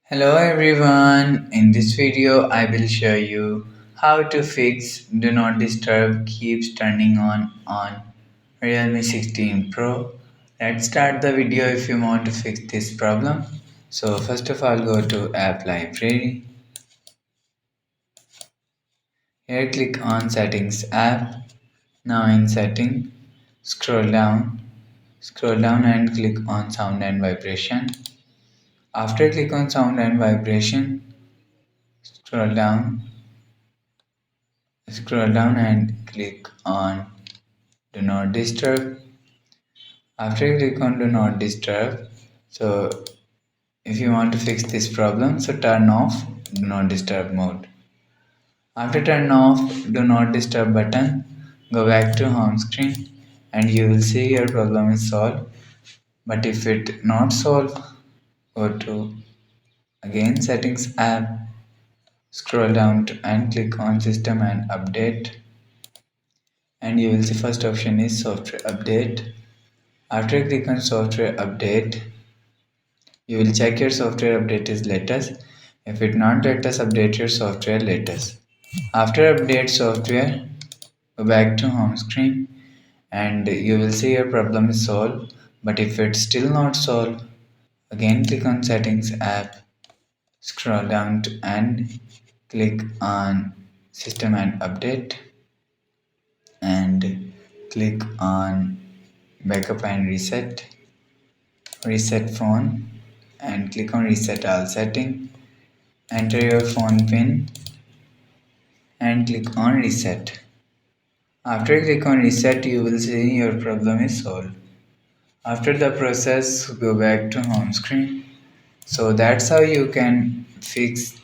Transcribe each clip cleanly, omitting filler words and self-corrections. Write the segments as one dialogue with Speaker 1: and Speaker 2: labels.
Speaker 1: Hello everyone, in this video I will show you how to fix Do Not Disturb keeps turning on Realme 16 Pro. Let's start the video if you want to fix this problem. So first of all go to App Library. Here click on Settings app. Now in Setting, scroll down and click on Sound and Vibration. After click on Sound and Vibration, scroll down Scroll down and click on Do Not Disturb. After you click on Do Not Disturb, so if you want to fix this problem, so turn off Do Not Disturb mode. After turn off Do Not Disturb button, go back to home screen and you will see your problem is solved. But if it not solved, go to again Settings app, scroll down and click on System and Update, and you will see first option is Software Update. After you click on software update, you will check your software update is latest. If it not latest, update your software latest. After update software, go back to home screen and you will see your problem is solved. But if it's still not solved, again click on settings app, scroll down and click on system and update and click on backup and reset phone and click on reset all setting. Enter your phone pin and click on reset. After you click on reset, you will see your problem is solved. After the process, go back to home screen. So that's how you can fix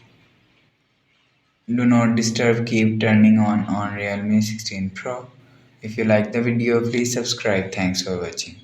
Speaker 1: Do Not Disturb keep turning on Realme 16 Pro. If you like the video, please subscribe. Thanks for watching.